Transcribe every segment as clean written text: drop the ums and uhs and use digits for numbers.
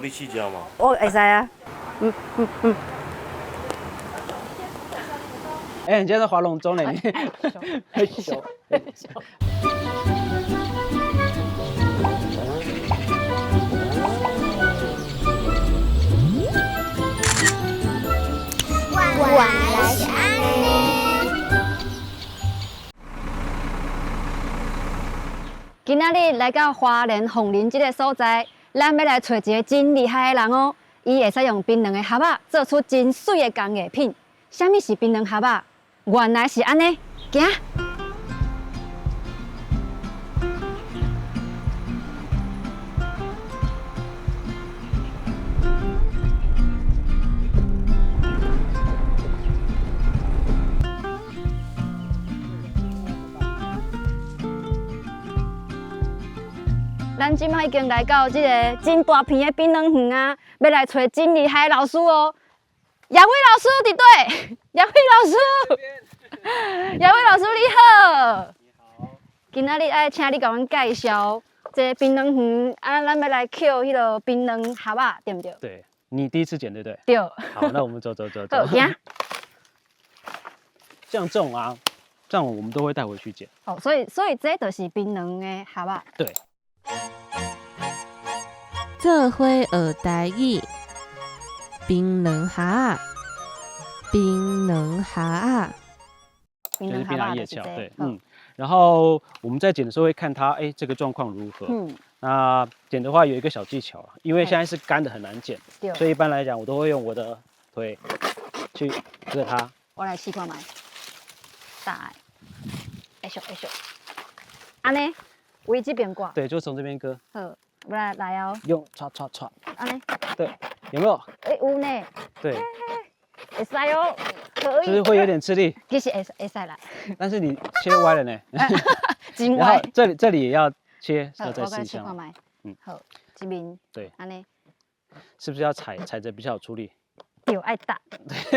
你试食嘛？我会使啊。哎，你今天在划龙舟呢？你害羞。原来是安尼。今仔日来到花莲凤林这个所在，咱要来找一个真厉害的人哦。伊会使用槟榔的盒仔做出真水的工艺品。什么是槟榔盒仔？原来是安尼，行。咱即摆已经来到这个真大片的槟榔园啊，要来找真厉害的老师哦。杨伟老师伫对，杨伟老师，杨伟老师你好。你好。今仔日爱请你甲阮介绍这个槟榔园啊，咱要来捡迄个槟榔盒仔，对不对？对，你第一次捡对不对？对。好，那我们走。好，行。像这种啊，这样我们都会带回去捡。哦，所以这就是槟榔的盒仔。对。做伙学台语，槟榔盒，槟榔盒。就是槟榔叶鞘，对，然后我们在剪的时候会看它，哎，这个状况如何？那剪的话有一个小技巧啊，因为现在是干的，很难剪，所以一般来讲我都会用我的腿去割它。我来试看卖，大的，会熟，安尼，围这边挂。对，就从这边割。好，我来哦。用唰，安尼。对，有没有？哎，有呢。对。会使哦，可以。就是会有点吃力。其实会使啦。但是你切歪了呢。真歪。然后这里也要切，要再试一下。好，这边。对。安尼。是不是要踩着比较有出力？有爱打，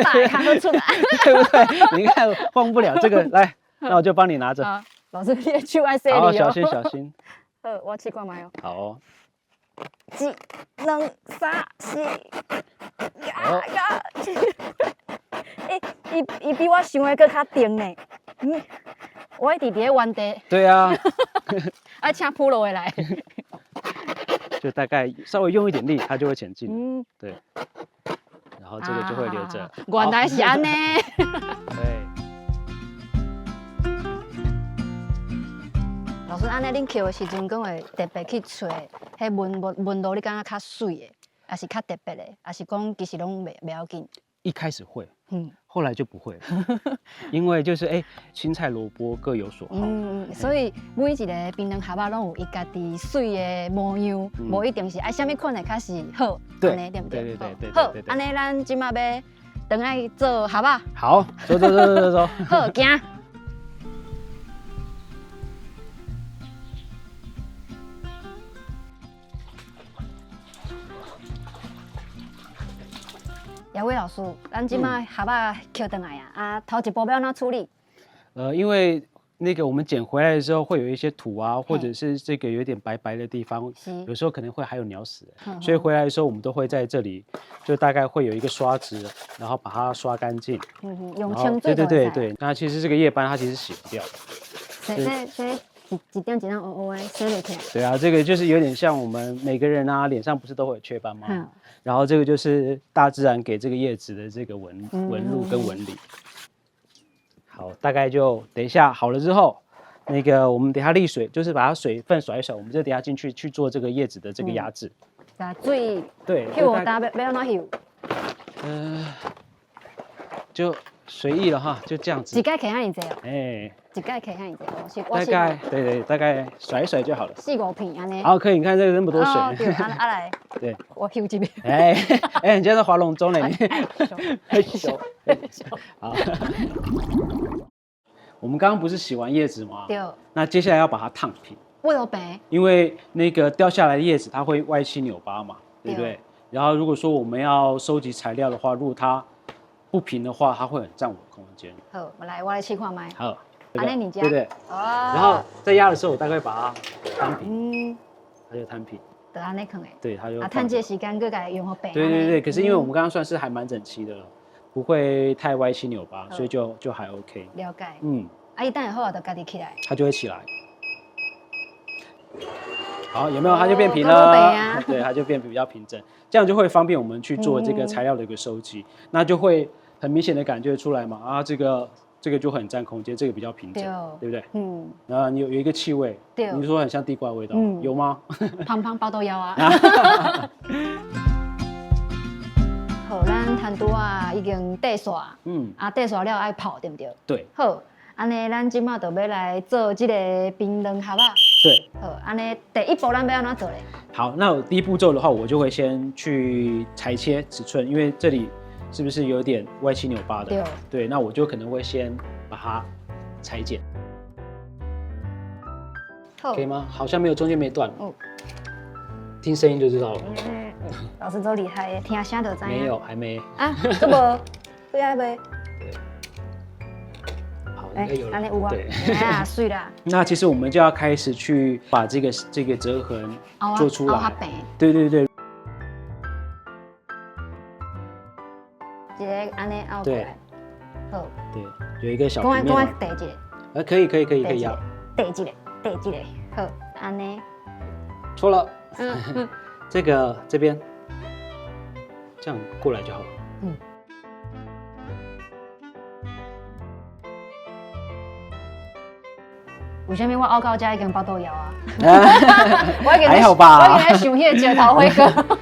打看得出来，对不对？你看放不了这个，来，那我就帮你拿着。好，老师你的手爱洗好，你小心。好，我试看卖哦。好哦。1、2、3、4，呀！伊比我想的搁较重呢。我一直伫原地。对啊。爱请普罗的来。就大概稍微用一点力，它就会前进。对。然后这个就会留着。原来是安尼。对。老师，安尼恁捡的时阵，讲会特别去找迄纹路，你感觉较水的，还是较特别的，还是讲其实拢袂要紧？一开始会，后来就不会了，因为就是青菜萝卜各有所好。所以每一个槟榔盒仔拢有伊家己水的模样，无一定是爱啥物款的较是好，安尼对不对？对。好，安尼咱即马要等来做盒仔。好，走。好，行。姚伟老师，咱即摆盒仔捡回来啊，头一步要哪处理？因为那个我们捡回来的时候会有一些土啊，或者是这个有点白白的地方，有时候可能会还有鸟屎，所以回来的时候我们都会在这里，就大概会有一个刷子，然后把它刷干净。用清水。对。那其实这个叶斑它其实洗不掉的。这一点黑黑的，洗不起来。对啊，这个就是有点像我们每个人啊，脸上不是都会有雀斑吗？然后这个就是大自然给这个叶子的这个纹路跟纹理。好，大概就等一下好了之后，那个我们等一下沥水，就是把它水分甩一甩，我们就等一下进去做这个叶子的这个压制。把水对，翕大要哪翕？就随意了哈，就这样子。一盖可遐尼济哦。一盖可遐尼济哦。大概对，大概甩一甩就好了。4、5片安尼。好，可以，你看这个那么多水。对，来。对。我翕这边。你今天在划龙舟呢，你。害羞。好。我们刚刚不是洗完叶子吗？对。那接下来要把它烫平。为什么平？因为那个掉下来的叶子它会歪七扭八嘛，对不对？然后如果说我们要收集材料的话，如果它不平的话，它会很占我的空间。好，我来试看卖。好。安尼你家。对。然后在压的时候，我大概把它摊平。它就摊平。就安尼放诶。对，它就啊，趁这时间佮家用好平。对对对，可是因为我们刚刚算是还蛮整齐的了，不会太歪七扭八，所以就还 OK。了解。嗯，啊，伊等下好啊，就家己起来。它就会起来。好，有没有？它就变平哦较无白了。啊对，它就变比较平整，这样就会方便我们去做这个材料的一个收集，那就会很明显的感觉出来嘛。啊，这个就很占空间，这个比较平整，对不对？嗯，然后你有一个气味，对你说很像地瓜的味道，有吗？胖胖包豆腰啊。好，咱摊拄啊已经底刷，啊底刷了爱泡，对不对？对。好，安尼咱即马就要来做这个冰冷盒啊。对。好，安尼第一步咱要安怎做嘞？好，那我第一步骤的话，我就会先去裁切尺寸，因为这里是不是有点歪七扭八的？对。对，那我就可能会先把它裁剪，可以吗？好像没有中间没断，听声音就知道了。老师都厉害的，听声就知。没有，还没。啊，这无，不要呗。好，应该有了。安尼有啊。对。啊，水啦。那其实我们就要开始去把这个折痕做出来。对对对。一个安尼凹过来。好。对，有一个小平面。跟我递一个。可以要。递一个。好，安尼。错了。这个这边，这样过来就好了。为什么我凹到这已经包豆腰啊？还好吧？我已经在想迄个石头辉哥。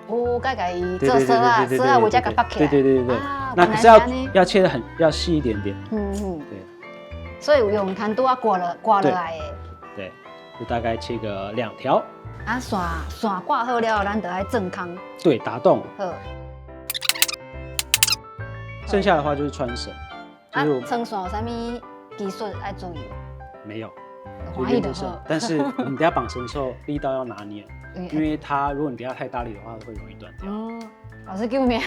我该甲伊做丝啊，丝啊，我再甲绑起来。对。那可是要切得要细一点点。对。所以用摊拄啊刮落来的。对，就大概切个2条。啊，线挂好了，咱就爱正康。对，打洞。好。剩下的话就是穿绳。啊，穿线有啥物技术爱注意？没有。欢喜就好。但是你等下绑绳的时候，力道要拿捏，因为它如果你等下太大力的话，会容易断掉。哦，老师救命！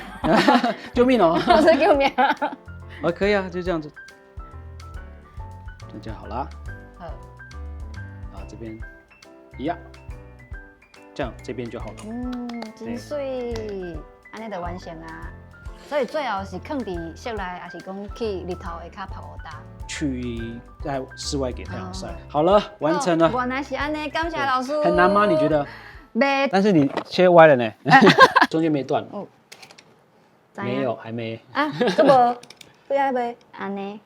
救命哦！老师救命！可以啊，就这样子。这样好了。好。啊，这边一样，这样这边就好了。真水，安尼就完成啊。所以最后是放伫室内，还是讲去日头下骹曝大？去在室外给太阳晒。好了，完成了。原来是安尼，感谢老师。很难吗？你觉得？没。但是你切歪了呢，中间没断。没有，还没。啊，这无，不要呗，安尼。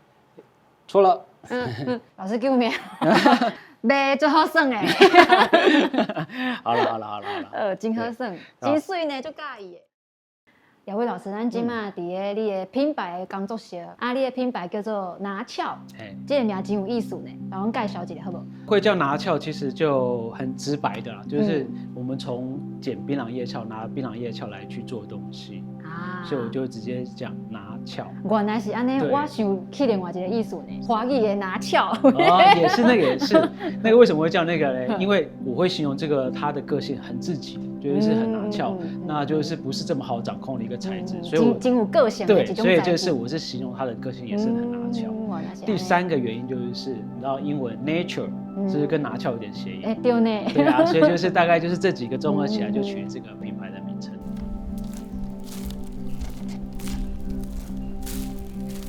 错了。老师救命！卖最好耍诶。好了。真好耍，真水呢，足介意的。姚伟老师，咱即马伫个你的品牌的工作室，你的品牌叫做拿翘，这个名真有意思呢，帮我介绍一下好不好？会叫拿翘，其实就很直白的啦，就是我们从捡槟榔叶鞘，拿槟榔叶鞘来去做东西啊，所以我就直接讲拿翘。原来是安尼，我想起另外一个意思呢，华语的拿翘。也是那个为什么会叫那个呢？因为我会形容这个他的个性很自己，就是很拿翘，那就是不是这么好掌控的一个材质，所以我真有个性的对，所以就是我是形容他的个性也是很拿翘。第3个原因就是你知道英文 nature 就是跟拿翘有点谐音，对呢，对啊，所以就是大概就是这几个综合起来就取了这个品牌的名称。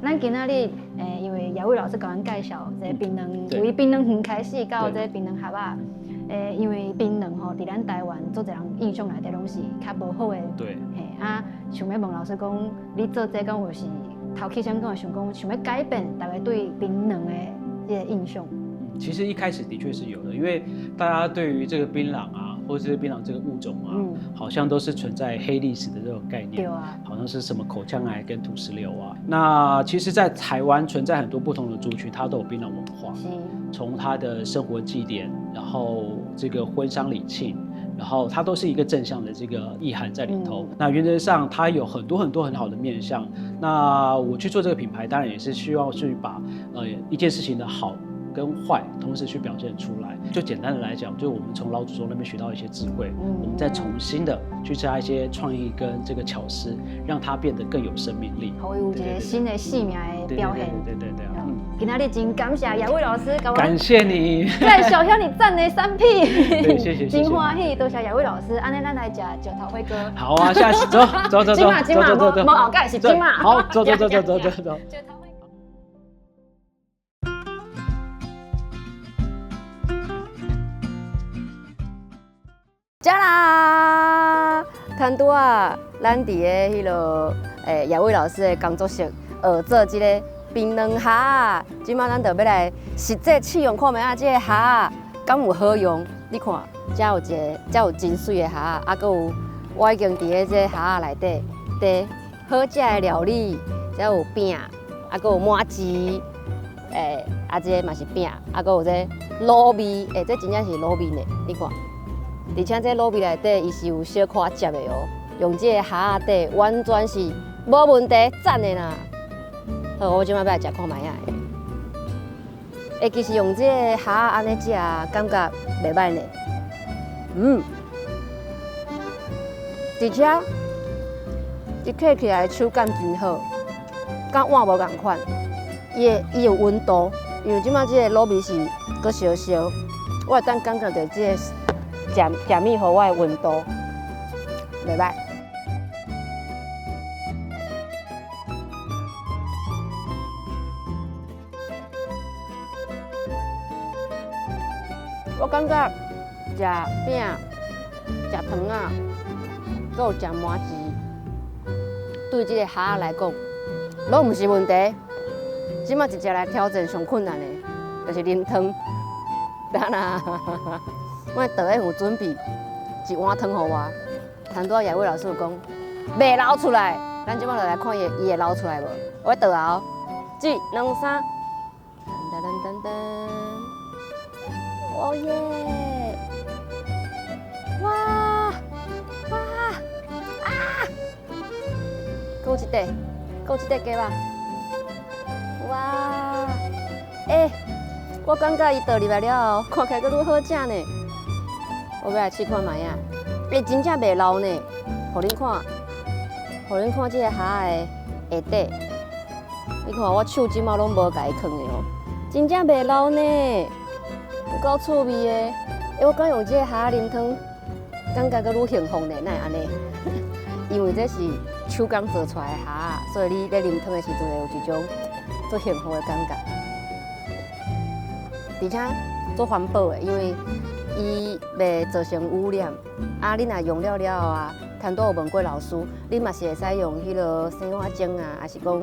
咱今仔日因为姚伟老师甲阮介绍这槟榔，由槟榔园开始到这槟榔盒啊。因为槟榔吼，伫咱台湾做一人印象内底拢是较无好的。对。想要问老师讲，你做这讲，就是头起先讲想讲，想要改变大家对槟榔的这个印象。其实一开始的确是有的，因为大家对于这个槟榔啊，或者是槟榔这个物种啊，好像都是存在黑历史的这种概念。对啊。好像是什么口腔癌跟土石流啊。那其实，在台湾存在很多不同的族群，它都有槟榔文化。从它的生活祭典，然后这个婚丧礼庆，然后它都是一个正向的这个意涵在里头。那原则上它有很多很好的面向。那我去做这个品牌，当然也是需要去把一件事情的好跟坏同时去表现出来。就简单的来讲，就是我们从老祖宗那边学到一些智慧，我们再重新的去加一些创意跟这个巧思，让它变得更有生命力。好，有一个新的生命的表现。对啊。今仔日真感谢雅伟老师，甲我感谢你。对小兄你赞的3屁，对，谢谢，真欢喜，多谢雅伟老师，安尼咱来食石头火锅。好啊，下次走走走走，今嘛，无后盖是今嘛。好，走走走走走走走。食啦！摊拄啊，咱伫个迄落雅伟老师的工作室学做即个冰卵虾。即摆咱就要来实际试用看卖即个虾敢有好用。你看，遮有真水的虾，啊，搁有我已经伫个即个虾内底好食的料理，遮有饼，啊，搁有麻糍，啊，这嘛是饼，啊，搁有这卤味，这真正是卤味呢，你看。而且这卤味内底伊是有小可汁的哦，用这个虾底完全是无问题，赞的啦。好，我即摆要来食看卖啊。其实用这个虾安尼食，感觉袂歹呢。而且伊摕起来手感真好，甲碗无共款。伊有温度，因为即摆这个卤味是搁烧烧，我会当感觉到这个。食米互我的温度，袂歹。我感觉食饼、食汤啊，搁有食麻糍，对这个虾来讲，拢毋是问题。即马一只来挑战上困难的，就是啉汤。当然。我倒下有准备一碗汤互我，摊拄雅伟老师有讲袂捞出来，咱即摆就来看伊会捞出来无？我倒后1、2、3，噔噔噔噔，哦耶！哇哇啊！搁有一块，搁有一块鸡肉，哇！我感觉伊倒入来了后，看起来搁愈好食呢。我要来试看卖啊！真正袂老呢，互恁看这个虾的下底。你看我手即马拢无甲伊囥的哦，真正袂老呢，有够趣味的。我敢用这个虾啉汤，感觉搁愈幸福呢，哪会安尼？因为这是手工做出来的虾，所以你在啉汤的时阵会有一种做幸福的感觉，而且做环保的，因为。伊袂造成污染，啊！你若用了了后啊，摊拄有问过老师，你嘛是会使用迄落洗碗精啊，还是讲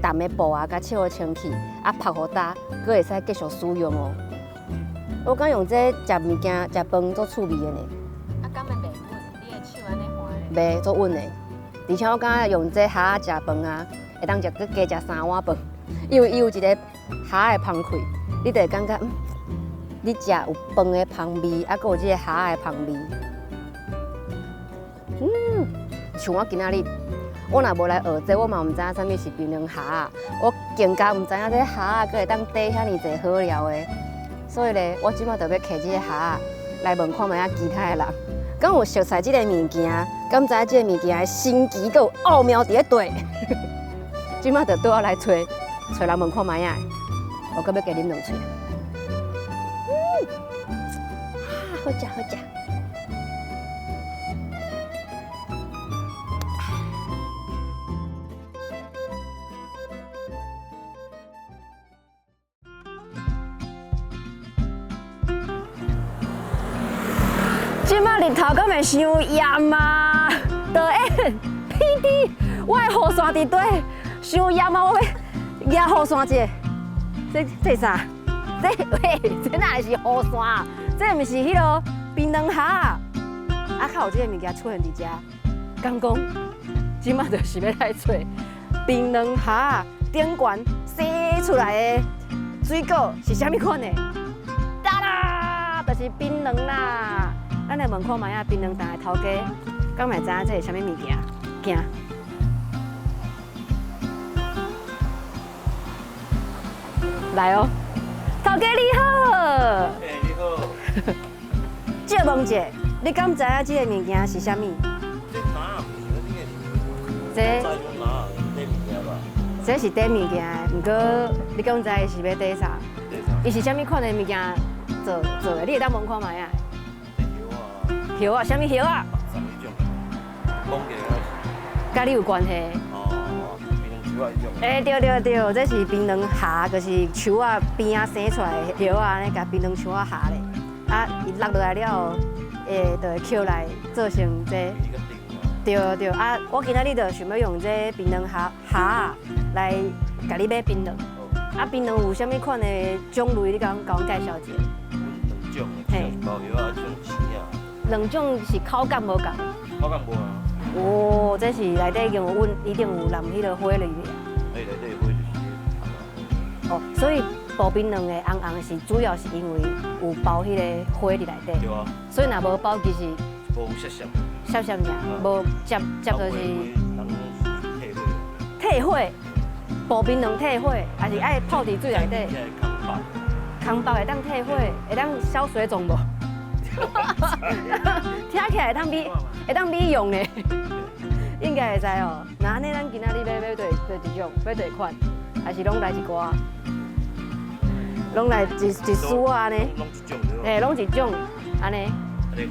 淡的布啊，甲笑的清气，啊拍好干，佫会使继续使用哦。我敢用这食物件、食饭做趣味的呢。啊，敢会袂稳？你的手安尼滑的？袂做稳的，而且我感觉用这虾食饭啊，会当佫加食3碗饭，因为伊有一个虾的芳气，你就会感觉你食有饭的香味，啊，佮有这个虾的香味。像我今仔日，我若无来学这，我嘛毋知影啥物是冰卵虾，我更加毋知影这虾佮会当底遐尼济好料的。所以咧，我即摆就要摕这个虾来问看卖其他的人，敢有熟悉这个物件，敢知影这个物件的神奇佮有奥妙伫咧底。即摆就对我来找人问看卖啊，我搁要加啉2喙。好食好食。即摆日头敢会伤炎啊！导演，PD， 我的雨伞伫底，伤炎啊！我要压雨伞者。这啥？这哪会是雨伞？这毋是迄落冰卵虾啊！较有这个物件出现伫遮，刚讲，即马就是要来找冰卵虾顶悬生出来的水果是啥物款的？哒啦，就是冰卵啦！咱来问看卖啊，冰卵档的头家，敢会知影这是啥物物件？行。来哦，头家你好。你好。借问者，你敢知影这个物件是啥物？这哪不是？这在用哪？这物件吧？这是底物件的，不过你讲知是要底啥？伊是啥物款的物件做的？你会当问看卖啊？叶啊，啥物叶啊？什么种？讲起来甲你有关系？哦，槟榔树啊，迄种。对，这是槟榔芽，就是树啊边啊生出来的叶啊，安尼甲槟榔树啊下咧，啊，伊落落来了后，就会捡来做成这。对，啊，我今仔日就想要用这槟榔芽来甲你买槟榔。啊，槟榔有啥物款的种类？你甲我介绍一下。两种的，一种是包叶啊，一种青啊。两种是口感无共。口感无啊。哦，这是内底一定有淋迄个花里面。内底花就是哦，所以薄槟榔的红是主要是因为有包迄个花伫内底。对啊。所以若无包，其实无涩涩。涩涩尔，无接就是退火。薄槟榔退火，还是爱泡伫水内底。空包会当退火，会当消水肿无？听起来会当美容呢，应该会知哦。那安尼咱今仔日要对一种，要对款，还是拢来一寡？拢来一束啊安尼？拢一种嘿，拢一种，安尼。安尼50。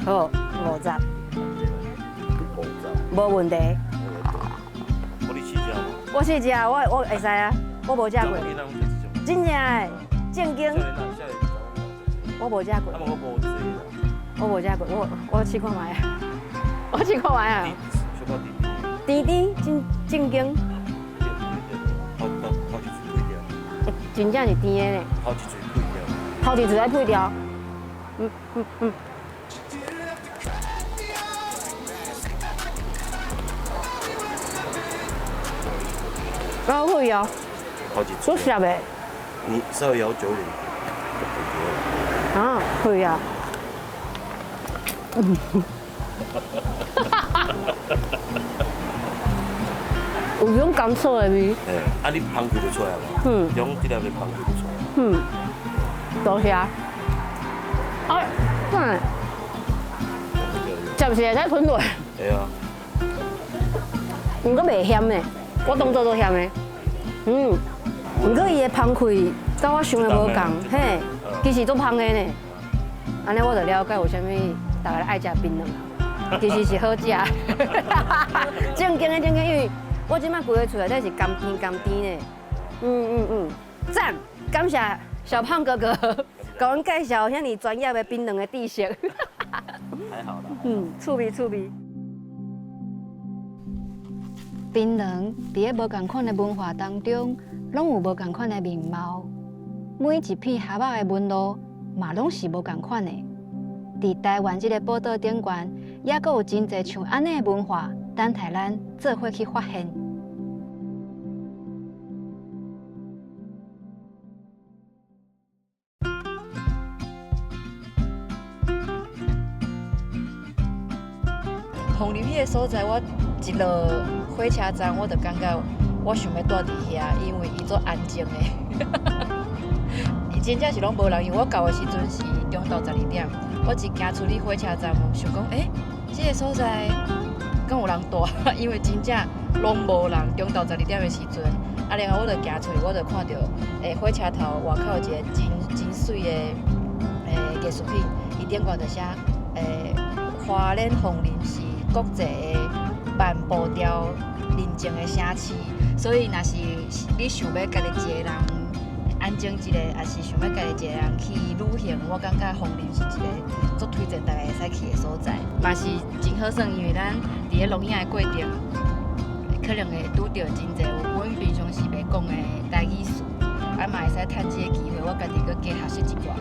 好，50。50。无问题。我你试食无？我试食，我会使啊，我无食过。真正的，正经。我无食过。我无食过，我试看卖啊，我试看卖啊。甜甜，正经。真正是甜的呢。头一嘴配掉。好贵哦。足涩的。你稍微摇久点。啊，贵啊。有种甘草的味。啊，你香气就出来嘛。用这粒的香气就出来。多谢。哎，是不是会使吞落？会啊。毋过袂咸呢，我当做都咸的。毋过伊的香气，甲我想的无共，嘿，其实足香的呢。安尼我就了解有啥物大家爱食槟榔，其实是好食。正经，因为我即摆规个厝内底是甘甜呢。赞，感谢小胖哥哥，给阮介绍遐尼专业的槟榔的知识。还好啦。趣味。槟榔伫个无共款的文化当中，拢有无共款的面貌。每一片蛤蟆的纹路嘛，拢是无共款的。伫台湾这个宝岛顶悬，也阁有真侪像安尼的文化，等待咱做伙去发现。凤林迄个所在，我一落火车站，我就感觉我想要住伫遐，因为伊足安静的。伊真正是拢无人，因为我到的时阵是中昼12点，我一行出去火车站，想讲，这个所在敢有人住？因为真正拢无人，中昼12点的时阵，啊，然后我就行出去，我就看到火车头外口有一个真水的艺术品，伊顶悬就写花莲凤林是国际的万步调宁静的城市，所以若是你想要家己一个人安静一下，也是想要家己一个人去旅行，我感觉凤林是一个足推荐大家会使去的所在，嘛是真好耍，因为咱伫个录影的过程，可能会拄到真侪有阮平常时袂讲的台语词，啊嘛会使趁这个机会，我家己搁加学习一寡。